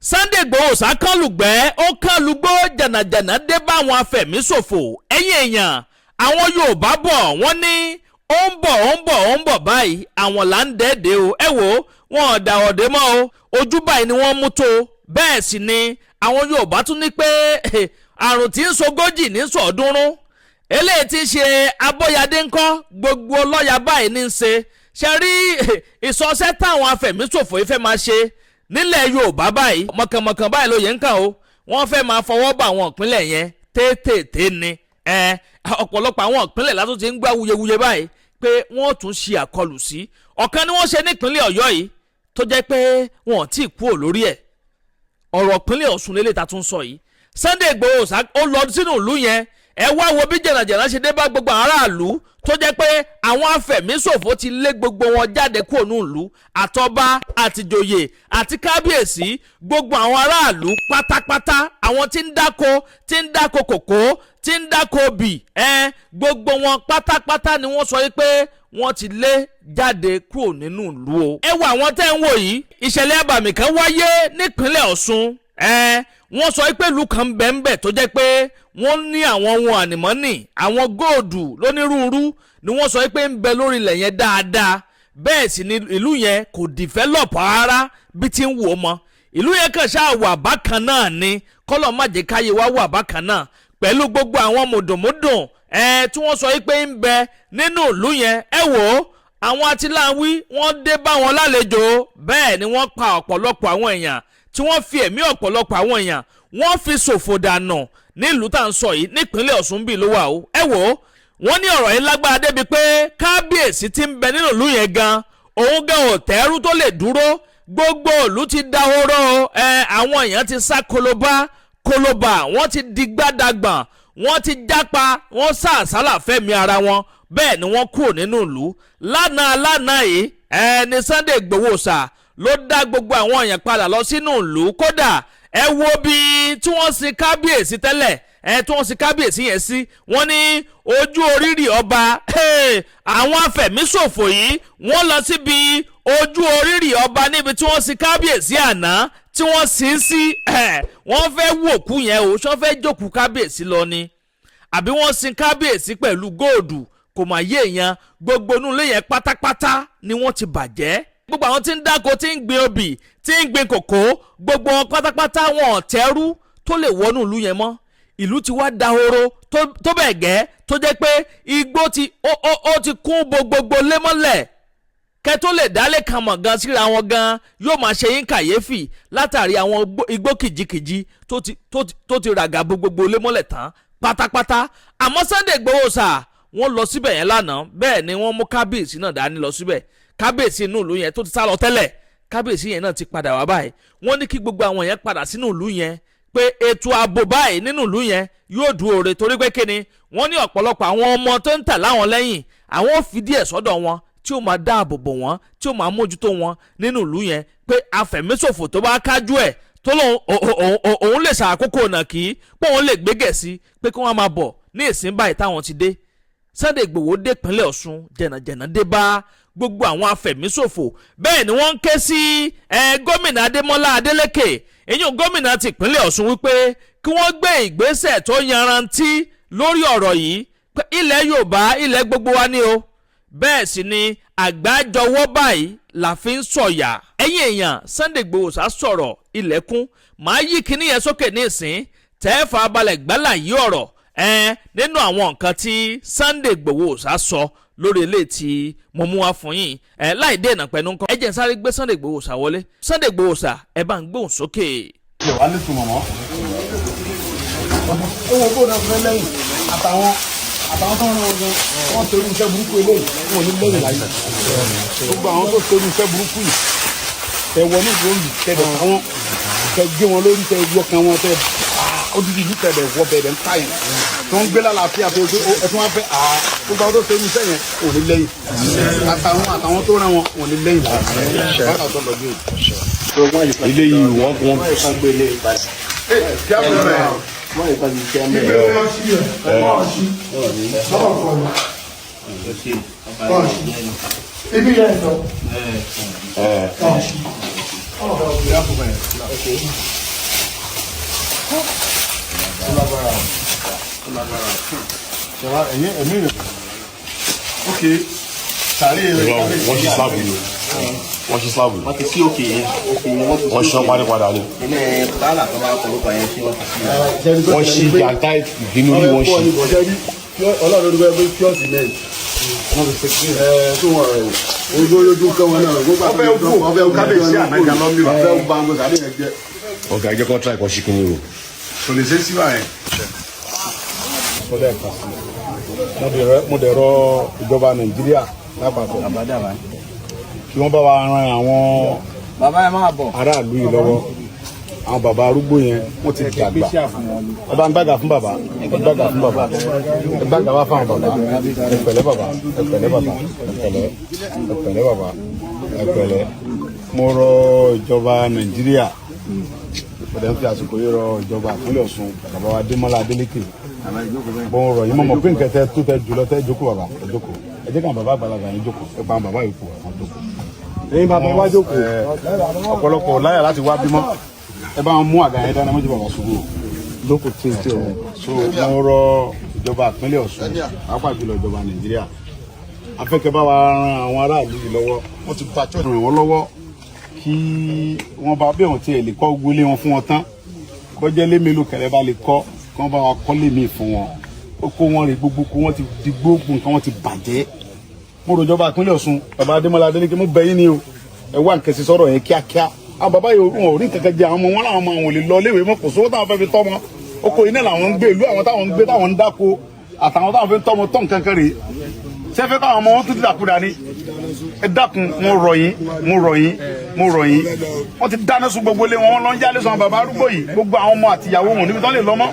Sunday Igboho sàkànlùgbẹ́ ó kànlùgbó jànàjànà dé bá àwọn afẹ̀míṣòfò ẹ̀yìn èèyàn àwọn Yorùbá bọ̀ wọ́n ní ó ń bọ̀ báyìí àwọn là ń dẹ́ẹ̀dẹ́ o ẹ wò wọn ọ̀dà ọ̀dẹ́ mọ́ o ojú báyìí ni wọ́n mú tó bẹ́ẹ̀ sì ni àwọn Yorùbá tún ní pé àrùn tí ń sogójì ní sọ̀ọ́dúnrún eléyìí ti ṣe abọ́yadé ńkọ́ gbogbo ọlọ́yà báyìí ní í ṣe rí ìsọsẹ́ táwọn afẹ̀míṣòfò yìí fẹ́ máa ṣe nílẹ̀ Yorùbá báyìí mọ̀kànmọ̀kàn báyìí ló yẹ ń kàn o wọ́n fẹ́ máa fọwọ́ bá àwọn ìpínlẹ̀ yẹn tètè ni ọ̀pọ̀lọpọ̀ àwọn ìpínlẹ̀ látún ti ń gbá wuyewuye báyìí pé wọ́n tún ṣe àkọlù sí ọ̀kan ni wọ́n ṣe nípínlẹ̀ Ọ̀yọ́ yìí tó jẹ́ pé wọn ò tí ì kúrò lórí ẹ̀ ọ̀rọ̀ ìpínlẹ̀ Ọ̀ṣun lélẹ̀ ta tún sọ yìí Sunday Igboho ó lọ sínú ìlú yẹn ẹ wá wo bí jẹ̀nàjẹ̀nà ṣe dé bá gbogbo aráàlú tó jẹ́ pé àwọn afẹ̀míṣòfò ti lé gbogbo wọn jáde kúrò ní ìlú àtọba àtìjòyè àti kábíyèsí gbogbo àwọn aráàlú pátápátá àwọn tí ń dáko kòkó tí ń dáko bì gbogbo wọn pátápátá ni wọ́n sọ pé wọ́n ti lé jáde kúrò nínú ìlú o. ẹ wo àwọn tẹ́ ń wò yìí ìṣẹ̀lẹ̀ abàmì kan wáyé nípínlẹ̀ Ọ̀ṣun wọ́n sọ pé ìlú kan bẹ́ẹ̀ tó jẹ́ pé wọ́n ní àwọn ohun ànìmọ́nì àwọn góòdù lónírúurú ni wọ́n sọ pé ń bẹ lórí ilẹ̀ yẹn dáadáa bẹ́ẹ̀ sì ni ìlú yẹn kò develop rárá bí ti ń wò ó mọ́ ìlú yẹn kàn ṣáà wà bákan náà ni kọ́lọ̀ má jẹ́ káyé wá wà bákan náà pẹ̀lú gbogbo àwọn mùdùnmùdùn tí wọ́n sọ pé ń bẹ nínú ìlú yẹn ẹ wò ó àwọn atiláwí wọ́n dé bá wọn lálejò bẹ́ẹ̀ ni wọ́n pa ọ̀pọ̀lọpọ̀ àwọn èèyàn tí wọ́n fi ẹ̀mí ọ̀pọ̀lọpọ̀ àwọn èèyàn wọ́n fi ṣòfò dànù nílùú tá à ń sọ yìí nípínlẹ̀ Ọ̀ṣun bíi ló wà ó ẹ wò ó wọ́n ní ọ̀rọ̀ yìí lágbára débi pé kábíyèsí ti ń bẹ nínú ìlú yẹn gan òun gan ò tẹ́rú tó lè dúró gbogbo ìlú ti dahoro àwọn èèyàn ti sá kólóbà wọ́n ti di gbádàgbọ̀n wọ́n ti jápa wọ́n sá àsálà fẹ́mi ara wọn bẹ́ẹ̀ ni wọ́n kúrò nínú ìlú lánàá yìí ní Sunday Igboho sà ló dá gbogbo àwọn èèyàn padà lọ sínú ìlú kódà ẹ wo bí tí wọ́n sin kábíyèsí tẹ́lẹ̀ tí wọ́n sin kábíyèsí yẹn sí wọ́n ní ojú orírì ọba àwọn afẹ̀míṣòfò yìí wọ́n lọ síbi ojú orírì ọba níbi tí wọ́n sin kábíyèsí àná tí wọ́n sin sí wọ́n fẹ́ wòkú yẹn o ṣọ́ fẹ́ jókòó kábíyèsí lọ ni àbí wọ́n sin kábíyèsí pẹ̀lú góòdù kò mà yé èèyàn gbogbo inú ilé yẹn pátápátá ni wọ́n ti bàjẹ́ gbogbo àwọn tí ń dáko tí ń gbin obì tí ń gbin kòkó gbogbo wọn pátápátá wọn ò tẹ́rú tó lè wọnú ìlú yẹn mọ́ ìlú ti wá dahoro tó bẹ́ẹ̀ gẹ́ tó jẹ́ pé igbó ó ti kún gbogbo lémọ́lẹ̀ kẹ́ tó lè dálé kan mọ̀ gan síra wọn gan yóò máa ṣe yín kàyéfì látàrí àwọn igbó kìjikìji tó ti ràgà gbogbo lémọ́lẹ̀ tán pátápátá àmọ́ Sunday Igboho sà wọ́n lọ síbẹ̀ yẹn lánàá bẹ́ẹ̀ ni wọ́n mú kábíyèsí náà dání lọ síbẹ̀ kábíyèsí inú ìlú yẹn tó ti sá lọ tẹ́lẹ̀ kábíyèsí yẹn náà ti padà wá báyìí wọ́n ní kí gbogbo àwọn yẹn padà sínú ìlú yẹn pé ètò ààbò báyìí nínú ìlú yẹn yóò dúró re torí pé kíni wọ́n ní ọ̀pọ̀lọpọ̀ àwọn ọmọ tó ń tẹ̀ láwọn lẹ́yìn àwọn ò fi díẹ̀ sọ́dọ̀ wọn tí ó máa dáàbò bò wọ́n tí ó máa mójútó wọn nínú ìlú yẹn pé afẹ̀míṣòfò tó bá kájú ẹ̀ tó lóun òun lè ṣàkókò ọ̀nà kí pé òun lè gbégẹ̀ sí pé kí wọ́n máa bọ̀ ní ìsín báyìí táwọn ti dé Sunday Igboho dé ìpínlẹ̀ Ọ̀ṣun jẹ̀nàjẹ̀nà dé bá gbogbo àwọn afẹ̀míṣòfò bẹ́ẹ̀ ni wọ́n ń ké sí gómìnà Adémọ́lá Adélékè èyí gómìnà ti ìpínlẹ̀ Ọ̀ṣun wípé kí wọ́n gbé ìgbésẹ̀ tó yanrantí lórí ọ̀rọ̀ yìí pé ilẹ̀ Yorùbá ilẹ̀ gbogbo wa ni o bẹ́ẹ̀ sì ni àgbájọwọ́ báyìí la fi ń sọ̀yà ẹ̀yin èèyàn Sunday Igboho sá sọ̀rọ̀ ilẹ̀kùn màá yí kíní yẹn sókè ní ìsín tẹ́ẹ̀fà balẹ̀ gbálà yí ọ̀rọ̀ nínú àwọn nǹkan tí Sunday Igboho sá sọ lórí ilé tí mo mú wá fún yín láì dé ìnà pẹ̀lú nǹkan ẹ jẹ́ sáré gbé Sunday Igboho sá wọlé Sunday Igboho sá ẹ bá ń gbóhùn sókè. ṣé wàá ní tùmọ̀ mọ́ owó bó náà fẹ́ lẹ́yìn àtàwọn tó ń rán ọgbọ́n wọ́n torí iṣẹ́ burúkú eléyìí wọn ò ní lẹ́yìn láyé gbogbo àwọn tó torí iṣẹ́ burúkú yìí tẹ wọ ní ìlú òyìn tẹ bẹ̀ káwọn tẹ gbé wọn lórí tẹ yọ kan wọn tẹ odidi ìlú tẹ bẹ̀ wọ bẹ̀rẹ̀ ń káyìn tó ń gbé lálàáfíà tó gbé ẹtún wá fẹ́ gbogbo àwọn tó torí iṣẹ́ yẹn ò ní lẹ́yìn àtàwọn tó rán wọn ò ní lẹ́yìn ilé yìí wọ́n wọ́n yìí pàṣẹ iṣẹ́ mẹ́rin. ẹ ibi yẹn sọ. Ok. Sàárè rẹ̀ wọ́n ṣe slab yìí wọ́n ṣe slab yìí. wọ́n ti sí òkè yẹn wọ́n ṣe wọ́n padà ní. ilé tààlà tó bá kọlọ́pàá yẹn sí wọ́n ti sí. wọ́n ṣe yàtá ìbínú ní wọ́n ṣe. ọlọ́run ló bẹ́ẹ̀ bí kíọ́sì náà wọ́n fi ṣe tó wọ̀ rẹ̀ ojú kẹwọn náà ọbẹ̀ kábíyèsí ànájà lọ́mí ọbẹ̀ gbàngbò sàárè yẹn jẹ́. ọ̀gá ẹjẹ́ kan tíráì kan ṣe kínní o. kò lè ṣe síwá yẹn. mo dẹ̀ rọ ìjọba Nàìjíríà lápapọ̀ kí wọ́n bá wa ran àwọn aráàlú yìí lọ́wọ́ àwọn bàbá arúgbó yẹn wọ́n ti dàgbà ẹ bá ń gbàgà fún bàbá ẹ gbàgà fún bàbá ẹ gbàgà wá fún àwọn bàbá ẹ pẹ̀lẹ́ bàbá ẹ pẹ̀lẹ́ bàbá ẹ pẹ̀lẹ́ bàbá ẹ pẹ̀lẹ́. mo rọ ìjọba Nàìjíríà ọ̀dẹ̀ ń fi àsìkò yìí rọ ìjọba ìpínlẹ̀ Ọ̀ṣun bàbá wa Adémọ́lá Adélékè bó ń rọ yìí mọ̀ pé nǹkan tẹ tó tẹ jùlọ tẹ jókòó bàbá ẹ jókòó ẹ jẹ́ ká bàbá àgbàlagbà yẹn jókòó ẹ pa bàbá yìí kú àwọn jókòó. ẹ̀yin bàbá wa jókòó ọ̀pọ̀lọpọ̀ láyà láti wá bímọ ẹ bá wọn mú àga yẹn dáná mọ́jú bàbá ṣubú jókòó tí ì tí ò so mo rọ ìjọba ìpínlẹ̀ Ọ̀ṣun pàápàá jùlọ ìjọba Nàìjíríà afẹ́kẹ́ bá wa ran àwọn aráàlú yìí lọ́wọ́ wọ́n ti bá tó ràn wọ́n lọ́wọ́ kí wọ́n bá bẹ́ẹ̀ wọ́n tiẹ̀ lè kọ́ gbólé wọn fún wọn tán bọ́jẹ́ lé mélòó kẹlẹ́ bá lè kọ́ kí wọ́n bá wa kọ́ lé mi fún wọn ó kó wọn rè gbogbo kó wọ́n ti di gbogbo nǹkan wọn ti bàjẹ́ mo rò ìjọba ìpínlẹ̀ Ọ̀ṣun bàbá Adémọ́lá Adélékè mo bẹ̀ yín ni o ẹ wá nǹkan sí sọ̀rọ̀ yẹn kíákíá àwọn bàbá yìí wọn ò rí nǹkan kan jẹ àwọn ọmọ wọn làwọn ọmọ àwọn ò lè lọ léwé mọ́ kò sówó táwọn fẹ́ fi tọ́ wọn oko iná làwọn ń gbé ìlú àwọn táwọn ń gbé táwọn ń dáko àtàwọn táwọn fi ń tọ́ wọn tọ́ nǹkan kan rèé sẹ́fẹ́ káwọn ọmọ wọn tún ti dàkúdà ní ẹ dákun mo rọ̀ yín wọ́n ti dáná sun gbogbo ilé wọn lọ ń jálé sọ bàbá arúgbó yìí gbogbo àwọn ọmọ àtìyàwó wọn níbi tán lè lọ́mọ́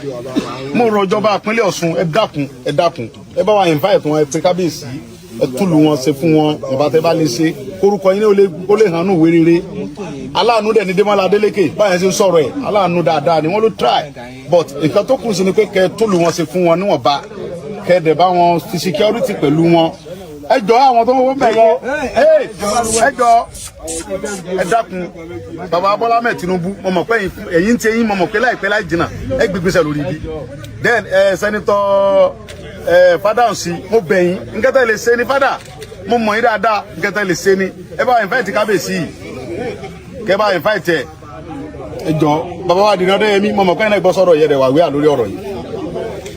mo rọ̀ ìjọba ìpínlẹ̀ Ọ̀ṣun ẹ dákun ẹ bá wa invite wọn ẹ pé kábíyèsí ẹ túlù wọn ṣe fún wọn ìbá tẹ bá lè ṣe orúkọ yín ó lè hàn nù wérere aláàánú dẹ̀ ní Démọ́lá Adélékè báyẹn ṣe ń sọ̀rọ̀ ẹ̀ aláàánú dáadáa ni wọ́n ló try but nǹkan tó kù sí ni pé kẹ túlù wọn ṣe fún wọn níwọ̀nba kẹ dẹ̀ bá wọn fi security pẹ̀lú wọn ẹ jọ àwọn tó wọ́n bẹ̀ yẹ ẹ jọ ẹ dákun bàbá Bọ́lá Ahmed Tinubu mo mọ̀ pé ẹ̀yin tí ẹ̀yin mo mọ̀ pé láìpẹ́ láì jìnnà ẹ gbégbèsè lórí ibi then Senator Fádáhùnsí mo bẹ̀ yín nǹkan tẹ́ lè ṣe ni fádà mo mọ̀ yín dáadáa nǹkan tẹ́ lè ṣe ni ẹ bá invite kábíyèsí kẹ bá invite ẹ jọ bàbá wa dìnnà Adéyẹmí mo mọ̀ pé ẹ̀ náà gbọ́ sọ̀rọ̀ yẹ rẹ̀ wà wíwà lórí ọ̀rọ̀ yìí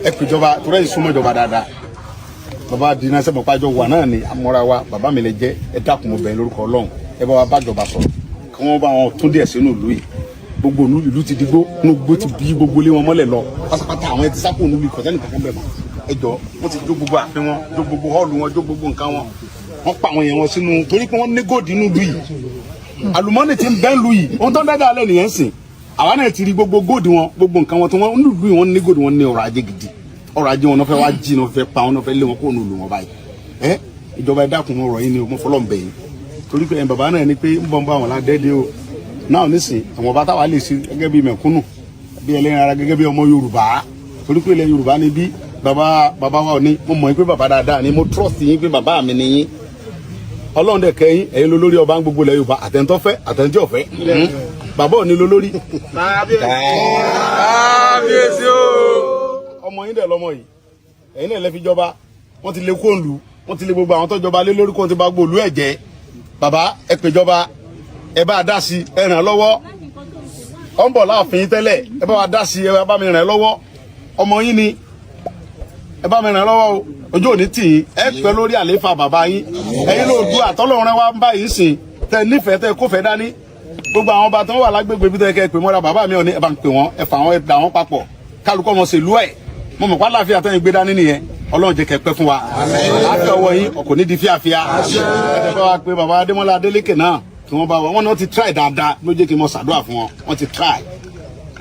ẹ pè ìjọba tó rẹ̀ súnmọ́ ìjọba dáadáa bàbá dina sẹ́mo pàjọ wà náà ni amọ́ra wa bàbá mi lè jẹ́ ẹ dákun mo bẹ̀ lórúkọ Ọlọ́run ẹ bá wa bájọba sọ kí wọ́n bá wọn tún díẹ̀ sínú ìlú yìí gbogbo ìlú ti digbó inú gbó ti bí gbogbo ilé wọn mọ́lẹ̀ lọ pátápátá àwọn ẹ ti sápò nílùú ìkọ̀tẹ́ nìkan kan bẹ̀ mọ́ ẹ jọ wọ́n ti jó gbogbo àfin wọn jó gbogbo họ́ọ̀lù wọn jó gbogbo nǹkan wọn wọ́n pa àwọn yẹn wọn sínú torí pé wọ́n ní góòdì inú ìlú yìí àlùmọ́nì ti ń bẹ́ ìlú yìí ohun tó ń dáadáa lẹ́ nìyẹn sìn àwa náà ti rí gbogbo góòdì wọn gbogbo nǹkan wọn tó wọn nínú ìlú yìí wọ́n ní góòdì wọn ní ọrọ̀ ajé gidi ọrọ̀ ajé wọn náà fẹ́ wá jí náà fẹ́ pa wọn náà fẹ́ lé wọn kó nù lù wọn báyìí ìjọba ẹ dákun ọ̀rọ̀ yìí ni mo fọlọ́ ń bẹ̀ yín torí pé bàbá náà ní pé ń bọ̀ ń bọ̀ àwọn ládẹ́ẹ́dẹ́ o náà nísìn àwọn bàtà wà lè ṣe gẹ́gẹ́ bí mẹ̀kúnnù bí ẹlẹ́yin ara gẹ́gẹ́ bí ọmọ Yorùbá torí pé ilẹ̀ Yorùbá ni bí bàbá wa ní mo mọ̀ pé bàbá dáadáa ni mo trust yín pé bàbá mi ni yín Ọlọ́run dẹ̀ kẹ́yìn ẹ̀yin ló lórí ọba ń gbogbo ilẹ̀ Yorùbá àtẹ̀ntọ́fẹ́ àtẹ̀ntọ́fẹ́ bàbá ò ní ló lórí. kábíyèsí o ọmọ yín dẹ̀ lọ́mọ yìí ẹ̀yin náà lẹ́ fi jọba wọ́n ti lé kóńlù wọ́n ti lé gbogbo àwọn tó jọba lé lórí kóńtì bá gbòòlù ẹ̀ jẹ́ bàbá ẹ péjọba ẹ bá dá sí ẹ ràn lọ́wọ́ ọ ń bọ̀ láàfin tẹ́lẹ̀ ẹ bá wa dá sí ẹ bá mi ràn lọ́wọ́ ọmọ yín ni ẹ bá mi ràn lọ́wọ́ o ojú òní tì í ẹ pẹ́ lórí àlééfà bàbá yín ẹ̀yin ló dún àtọ́lọ́run wa ń bá yìí sìn tẹ nífẹ̀ẹ́ tẹ kófẹ́ dání gbogbo àwọn ọba tó wà lágbègbè bí tẹ kẹ́ pè mọ́ra bàbá mi ò ní ẹ bá ń pè wọ́n ẹ fà wọ́n ẹ dà wọ́n papọ̀ kálukọ́ wọn ṣèlú ẹ̀ mo mọ̀ pálá àfíà tẹ́yìn gbé dání nìyẹn Ọlọ́run jẹ́ kẹ́ pẹ́ fún wa láti ọwọ́ yín ọkọ̀ ní di fíafíà ẹ bá wa pé bàbá Adémọ́lá Adélékè náà kí wọ́n bá wọn náà ti try dáadáa ló jẹ́ kí n mọ ṣàdúrà fún wọn wọ́n ti try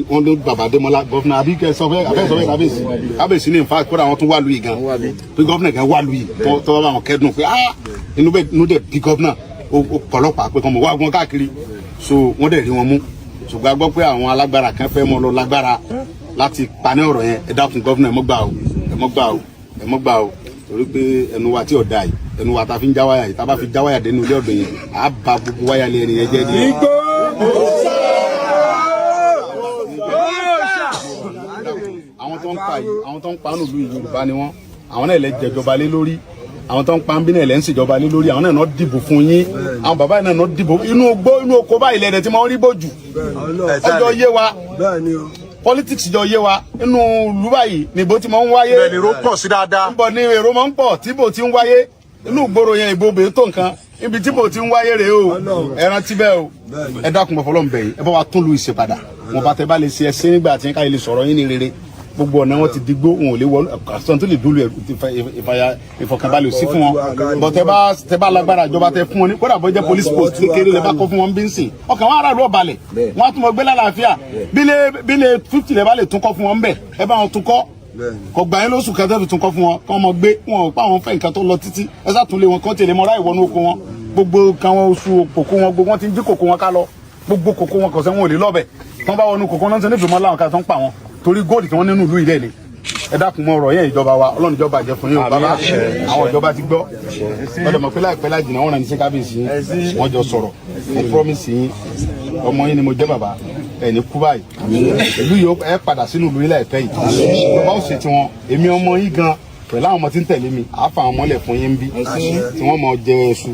wọ́n ló bàbá Adémọ́lá gọ́fìnà àbí kẹ́ sọ fẹ́ kábíyèsí ní nfa kódà wọn tún wà lùyìí gan pé gọ́fìnà kan wà lùyìí tọ́wọ́ bá wọn kẹ́dùn pé inú dẹ̀ bí gọ́fìnà ọ̀pọ̀lọpọ̀ pé kàn mọ̀ wá gbọ́n káàkiri so wọ́n dẹ̀ rí wọn mú ṣùgbọ́n a gbọ́ pé àwọn alágbára kan fẹ́ mọ́ lọ lágbára láti paní ọ̀rọ̀ yẹn ẹ dákun gọ́fìnà ẹ mọ́ gbà o torí pé ẹnu wa tí ò da yìí ẹnu wa ta fi ń já wáyà yìí tá a bá fi já wáyà dénú ilé ọ̀dọ̀ yẹn à á ba gbogbo wáyà lé ẹni yẹn jẹ́ ní. àwọn tó ń pa yìí àwọn tó ń pa nílùú Yorùbá ni wọ́n àwọn náà lè jẹjọba lé lórí àwọn tó ń pa ń bí náà lè ń ṣèjọba lé lórí àwọn náà náà dìbò fún yín àwọn bàbá yìí náà dìbò inú oko báyìí lẹ́dẹ̀ tí wọ́n rí bójú ọjọ́ yé wa politics jọ yé wa inú ìlú báyìí nìbò tí wọ́n ń wáyé bẹ́ẹ̀ ni èrò pọ̀ sí dáadáa níbo ni èrò máa ń pọ̀ tíbò tí ń wáyé inú ìgboro yẹn ìbò bèé tó nǹkan ibi tíbò tí ń wáyé rèé o ẹran tíbẹ̀ o ẹ dákun bọ̀ fọlọ́n bẹ̀yìn ẹ bá wa tún lu ìṣe padà wọn bá tẹ bá lè ṣe ẹsẹ nígbà tí ká lè sọ̀rọ̀ yín ní rere gbogbo ọ̀nà wọn ti digbó wọn ò lè wọlé àtúntò tó lè dúró ìfọkànbalẹ̀ sí fún wọn bọ̀ tẹ bá lágbára ìjọba tẹ fún wọn ní kódà bọ́ jẹ́ police post kékeré lè bá kọ́ fún wọn bí ń sìn ọkàn wọn aráàlú ọ̀balẹ̀ wọn á tún mọ gbé lálàáfíà bílẹ̀ 50 lè bá lè tún kọ́ fún wọn bẹ̀ ẹ bá wọn tún kọ́ kò gbà yín lóṣù kẹtẹ́ fi tún kọ́ fún wọn kọ́ ọmọ gbé wọn pa àwọn fẹ́ nǹkan tó lọ títí ẹ sàtúnlé wọn kọ́ tẹ̀lé mọ́ra ìwọ́nú oko wọn gbogbo kan wọn oṣù kòkó wọn gbogbo wọn ti ń jí kòkó wọn ká lọ gbogbo kòkó wọn kọ̀ọ̀sẹ́ wọn ò lè lọ́bẹ̀ tí wọ́n bá wọnú kòkó náà ń sọ nífẹ̀ẹ́ mọ́ láwọn ká tó ń pa wọn torí góòlù tí wọ́n nínú ìlú ilẹ̀ ni ẹ dákun mọ ọ̀rọ̀ yẹn ìjọba wa Ọlọ́run ìjọba jẹ fún yín o bàbá àwọn ìjọba ti gbọ́ ọdọ mọ pé láìpẹ́ láì jìnnà wọn rà ní sí kábíyèsí yín wọn jọ sọ̀rọ̀ mo promise yín ọmọ yín ni mo jẹ́ bàbá ẹ ní kú báyìí ìlú yìí ẹ padà sínú ìlú ilẹ̀ ìfẹ́ yìí bàbá ò ṣe tiwọn èmi ọmọ yín gan pẹ̀lú àwọn ọmọ tí ń tẹ̀lé mi àáfà àwọn ọmọlẹ̀ fún yín bí tí wọ́n mọ jẹ ẹṣu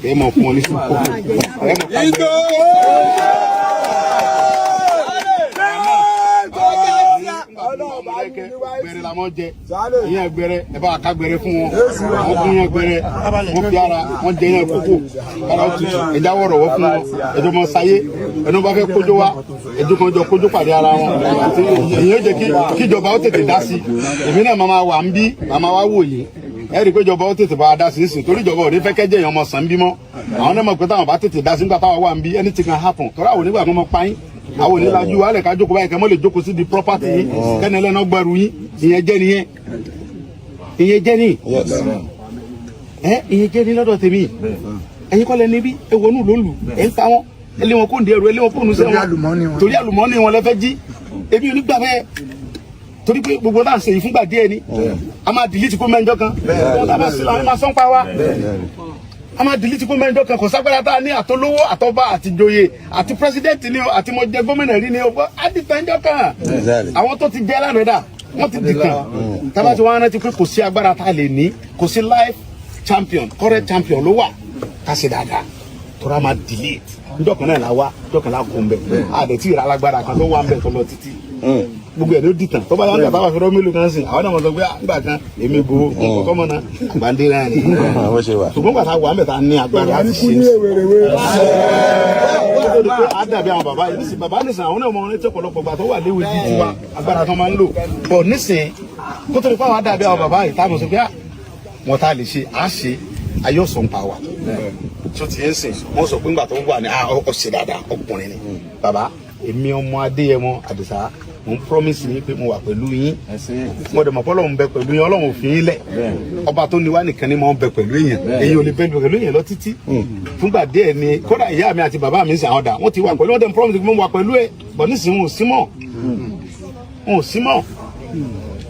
ẹ mọ fún wọn ní sùn kókò ẹ mọ ká gbẹrẹ la mọ jẹ ìyẹn gbẹrẹ ẹ bá ká gbẹrẹ fún wọn wọn fún yẹn gbẹrẹ wọn fi ara wọn jẹ yẹn kókó ara tutù ẹja wọrọ wọ fún wọn ẹjọ mọ sáyé ẹnu bá fẹ́ kójó wa ẹjọ kan jọ kójó pàdé ara wọn ìyẹn jẹ kíjọba ó tètè dá sí èmi náà máa wà ń bí máa wá wò yìí ẹ rí i pé ìjọba ó tètè bá a dá sí nísìnyí torí ìjọba ò ní fẹ́ kẹ́jẹ́ èèyàn mọ̀ sàn bímọ àwọn náà mọ̀ pé táwọn bá tètè dá sí nígbà táwọn wà ń bí anything can happen torí àwọn onígbà tó mọ pa yín àwọn onílàjú wa lè ká jókòó báyìí kẹ́ mọ́ lè jókòó sí di property yín kẹ́ni ẹlẹ́nà gbẹrù yín ìyẹn jẹ́ nìyẹn ìyẹn jẹ́ ní ìyẹn jẹ́ ní lọ́dọ̀ tèmi ẹ̀yin kọ́ lẹ níbí ewonú ló lù ẹ̀ ń ta wọn ẹlẹ́ wọn kó ń di ẹrù ẹlẹ́ wọn kó ń sẹ́ wọn torí àlùmọ́ọ́nì wọn lẹ́fẹ́ jí ebi onígbà bẹ́ẹ̀ torí pé gbogbo náà ṣe yìí fúngbà díẹ̀ ni a máa delete kó mẹ́jọ kan wọn tá a bá sí làwọn máa sọ́n pa wá a máa delete kó mẹ́jọ kan kò ságbára tá a ní àtolówó àtọba àtìjòyè àti pírẹsidẹ́ǹtì ni o àti mo jẹ gómìnà rí ni o á di fẹ́ńjọ kan àwọn tó ti jẹ́ lánàá dà wọ́n ti di kan tábà tí wọ́n á rántí pé kò sí agbára tá a lè ní kò sí life champion current champion ló wà ká ṣe dáadáa tó rà máa delete njọ́ kan náà la wá njọ́ kan la kó ń bẹ̀ àdè tí ìrà alágbára kan tó wà ń bẹ̀ tó lọ títí gbogbo ẹ̀ ló dìtàn tó bá yàrá bàbá fẹ́rẹ́ mélòó kan sìn àwọn náà wọ́n sọ pé nígbà kan èmi bo kọ́kọ́ mọ́ náà àgbàndé náà ni ṣùgbọ́n gbàtà wà mẹ́ta ní agbára láti ṣe àdàbí àwọn bàbá yìí nísìn bàbá nísìn àwọn náà mọ orin tí ọ̀pọ̀lọpọ̀ gbà tó wà léwu bíi tiwa agbára kan máa ń lò bọ̀ nísìn kó tó ní fáwọn àdàbí àwọn bàbá yìí táwọn sọ pé wọn tá a lè ṣe à ṣe ayọ̀sọ̀ ń pa wà tó ti ń sìn wọ́n sọ pé ńgbà tó wà ní ọ̀sẹ̀ dáadáa ọkùnrin ni bàbá èmi ọmọ Adéyẹmọ Àdìsá mo ń promise yín pé mo wà pẹ̀lú yín mo dẹ̀ mọ̀ pé Ọlọ́run bẹ pẹ̀lú yín Ọlọ́run ò fi yín lẹ̀ ọba tó ní wá nìkan ni mo ń bẹ pẹ̀lú èèyàn èyí ò lè bẹ pẹ̀lú èèyàn lọ títí fúngbà díẹ̀ ni kódà ìyá mi àti bàbá mi ń sìn àwọn dà wọ́n ti wà pẹ̀lú wọn dẹ̀ ń promise pé mo wà pẹ̀lú ẹ̀ bọ̀ nísìnyí wọn ò sí mọ́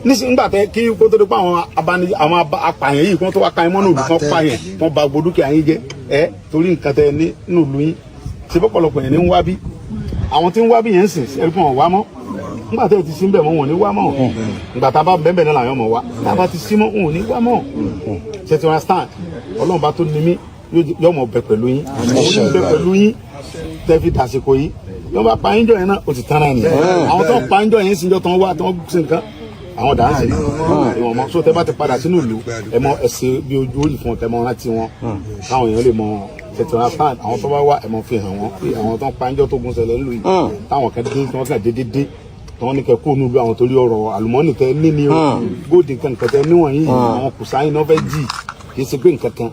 nísìnyí nígbà tẹ kí kó tó di pa àwọn apààyàn yìí kó tó wá ka ẹ mọ́ nùlù kan pààyàn wọn ba gbódú kí àyín jẹ ẹ torí nǹkan tẹ ní nùlù yín ṣe bọ́pọ̀lọpọ̀ yẹn ní ń wá bí àwọn tí ń wá bí yẹn ń sìn ẹ̀rí fún wọn wá mọ́ nígbà tẹ́ ti sí bẹ́ẹ̀ mọ́ wọn ní wá mọ́ nígbà tá a bá bẹ́ẹ̀ náà làwọn mọ̀ wá tá a bá ti sí mọ́ wọn ò ní wá mọ́ ṣe ti wọn stand Ọlọ́run bá tó ní mí yóò mọ̀ bẹ pẹ̀lú yín àwọn bẹ pẹ̀lú yín tẹ́ fi dàsìkò yìí yóò bá pa yín jọ yẹn náà ó ti tán náà nìyẹn àwọn tó pa yín jọ yẹn síjọ́ tó ń wá tó ń ṣe nǹkan àwọn dànsì ìwọ̀n mọ́ so tẹ́ bá ti padà sínú ìlú ẹ mọ ẹsẹ̀ bí ojú orí fún ọ̀tẹ́ mọ́ rántí wọn káwọn èèyàn lè mọ tètè wọn stand àwọn tó bá wá ẹ mọ fi hàn wọn pé àwọn tó ń pa ẹjọ́ tó gún ṣẹlẹ̀ lóyún táwọn kan dé tí wọ́n kàn dédé tí wọ́n ní kẹ́ kó nílùú àwọn torí ọ̀rọ̀ àlùmọ́ọ́nì tẹ níní o góòdì nǹkan tẹ níwọ̀n yìí àwọn kùsáyìn náà fẹ́ jì kì í ṣe pé nǹkan kan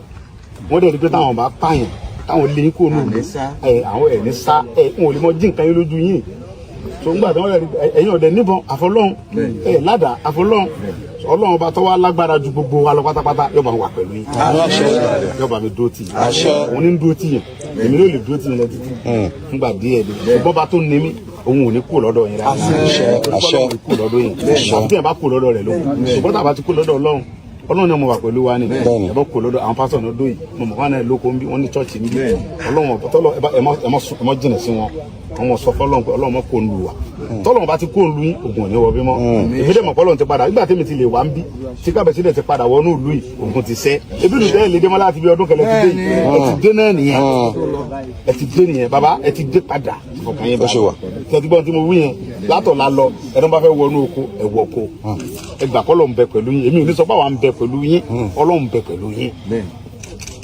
wọ́n dẹ̀ rí pé táwọn bá pààyàn táwọn lè kó nílùú àwọn ẹ̀ ní sá wọn ò lè mọ jí nǹkan yín lójú yín so ńgbà tí wọ́n rẹ̀ ẹ̀yin ọ̀dẹ̀ níbọn àfọlọ́hún ládàá àfọlọ́hún Ọlọ́run ọba tó wá lágbára ju gbogbo wa lọ pátápátá yóò bá wà pẹ̀lú yín yóò bá mi dúró tì yín òun ní dúró tì yín èmi ló lè dúró tì yín lọ títí ńgbà díẹ̀ dé ṣùgbọ́n bá tó ní mí òun ò ní kú lọ́dọ̀ yín rárá kú lọ́dọ̀ yín àti ẹ̀ bá kú lọ́dọ̀ rẹ̀ lóhùn ṣùgbọ́n tàbá ti kú lọ́dọ̀ Ọlọ́run Ọlọ́run ni mo wà pẹ̀lú wa ni ẹ̀bọ́ kò lọ́dọ̀ àwọn pásítọ̀ náà dóyè mo mọ̀ wọn náà lóko ń bí wọ́n ní chọ́ọ̀chì ń bí Ọlọ́run tọ́lọ́ ẹ mọ́ jìnà sí wọn àwọn sọ fọlọ́run pé Ọlọ́run mọ́ kó ń lu wa tọ́lọ́run bá ti kó ń lu yín ògùn òní wọ bí mọ́ èmi dẹ̀ mọ̀ pé Ọlọ́run ti padà nígbà tẹ́mi ti lè wá ń bí tí kábẹ̀sí dẹ̀ ti padà wọnú ìlú yìí ògùn ti sẹ́ ebi nù tẹ́lẹ̀ lédè mọ́ láti bí ọdún kẹlẹ́ ti dé ẹ ti dé náà nìyẹn ẹ ti dé nìyẹn bàbá ẹ ti dé padà ọkàn yẹn bá tẹ̀sígbọ́n tí mo wí yẹn látọ̀ la lọ ẹni bá fẹ́ wọnú oko ẹ wọ oko ẹ gbà kọ́ Ọlọ́run bẹ pẹ̀lú yín èmi ò ní sọ pé àwa ń bẹ pẹ̀lú yín Ọlọ́run bẹ pẹ̀lú yín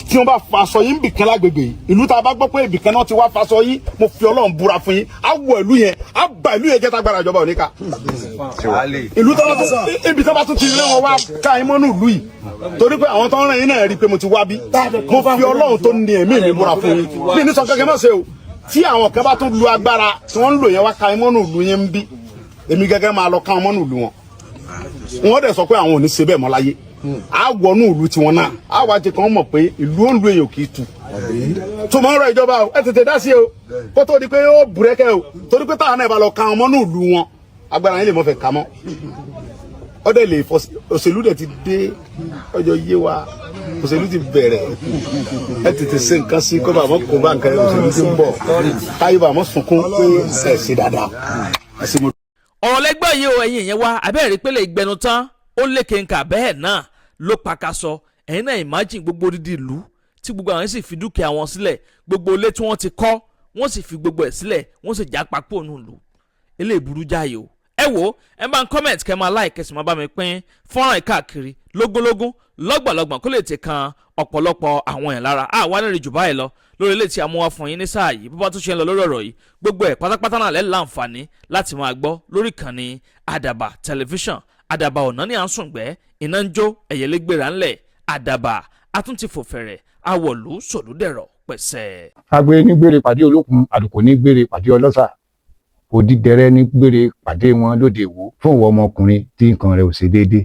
tí wọ́n bá faṣọ yín bìkan lágbègbè yìí ìlú tá a bá gbọ́ pé ibìkan náà ti wá faṣọ yín mo fi Ọlọ́run búra fún yín á wọ ìlú yẹn á ba ìlú yẹn jẹ́ tágbára ìjọba òníkà ìlú tó ibi tó bá tún ti lé wọn wá ká yín mọ́nú ìlú yìí torí pé àwọn tó ń rìn yín náà rí i pé mo ti wá bí mo fi Ọlọ́run tó ní ẹ̀mí mi búra fún yín bí ní sọ kẹ́kẹ́ mọ̀ ṣe o tí àwọn kan bá tún lu agbára tí wọ́n ń lò yẹn wá ká yín mọ́nú ìlú yẹn ń bí èmi gẹ́gẹ́ máa lọ ká wọn mọ́nú ìlú wọn wọ́n dẹ̀ sọ pé àwọn ò ní ṣe bẹ́ẹ̀ mọ́ láyé a wọnú ìlú tiwọn náà a wá jẹ kàn mọ̀ pé ìlú òǹlù èèyàn kì í tu tó máa ń rọ ìjọba o ẹ tètè dá sí o kó tó di pé ó búrẹ́kẹ́ o torí pé táwọn náà bá lọ ka ọmọ náà ìlú wọn agbára yín lè mọ́ fẹ́ ka mọ́ ọdẹ lè fọ òṣèlú dẹ̀ ti dé ọjọ́ yé wa òṣèlú ti bẹ̀rẹ̀ ẹ tètè ṣe nǹkan sí kó bàmọ́ kó bá nǹkan òṣèlú ti ń bọ̀ káyé bàmọ́ sunkún pé ẹ ṣe dáadáa. ọ̀rọ̀ lẹ́gbẹ́ yìí o ẹ̀yin yẹn wá abẹ́rẹ́ pélé ìgbẹ́nu tán ó lékè nkà bẹ́ẹ̀ náà ló pakasọ ẹ̀yin náà imagine gbogbo odidi ìlú tí gbogbo àwọn sì fi dúkìá wọn sílẹ̀ gbogbo ilé tí wọ́n ti kọ́ wọ́n sì fi gbogbo ẹ̀ sílẹ̀ wọ́n sì já papò nù lù eléyìí burú jáyé o ẹ wo ẹ bá ń comment kẹ́ máa like kẹ́sì máa bá mi pín fọ́nrán káàkiri lógúnlógún lọ́gbọ̀lọ́gbọ̀n kó lè ti kan ọ̀pọ̀lọpọ̀ àwọn ẹ̀ lára àwa ní rí jù báyìí lọ lórí ilé tí a mú wá fún yín ní sáà yìí bó bá tún ṣe ń lọ lórí ọ̀rọ̀ yìí gbogbo ẹ̀ pátápátá náà lẹ́ láǹfààní láti máa gbọ́ lórí ìkànnì Àdàbà tẹlifíṣàn Àdàbà ọ̀nà ní à ń sùngbẹ́ iná ń jó ẹ̀yẹlẹ́gbẹ̀rẹ̀ ńlẹ̀ Àdàbà àtúntì fòfẹ̀rẹ̀ àwọ̀lú sòlúdẹ̀rọ̀ pẹ̀sẹ̀. agbe ní gbére pàdé olókun àdùkò ní gbére pàdé ọlọ́sà òdìdẹrẹ́ ní gbére pàdé wọn lóde ìwò fún ìwọ ọmọkùnrin tí nǹkan rẹ̀ ò ṣe déédé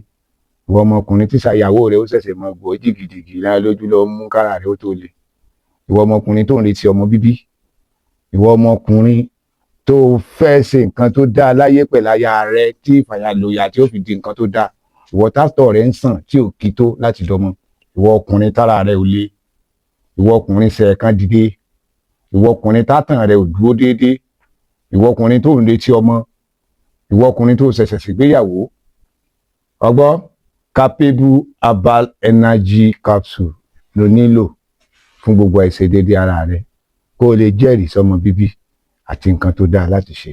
ìwọ ọmọkùnrin tí ṣàyàwó rẹ̀ ó ṣẹ̀ṣẹ̀ mọ gbọ́ jìgìjìgì lára lójú lọ mú kára rẹ̀ ó tó le ìwọ ọmọkùnrin tó ń retí ọmọ bíbí ìwọ ọmọkùnrin tó fẹ́ ṣe nǹkan tó dáa láyé pẹ̀lú aya rẹ̀ tí ìfàyàlóyà tí ó fi di nǹkan tó dáa ìwọ tátọ̀ rẹ̀ ń sàn tí ò kí tó láti dọmọ ìwọ ọkùnrin tára rẹ̀ ò le ìwọ ọkùnrin ṣẹ̀ẹ̀kan dìde ìwọ ọkùnrin tátàn rẹ̀ ò dúró déédéé ìwọ ọkùnrin tó ń retí ọmọ ìwọ ọkùnrin tó ṣẹ̀ṣẹ̀ ṣègbéyàwó ọgbọ́ Capable Herbal Energy Capsule ló nílò fún gbogbo àìṣedéédéé ara rẹ̀ kó o lè jẹ́rìí sọmọ bíbí àti nǹkan tó dáa láti ṣe.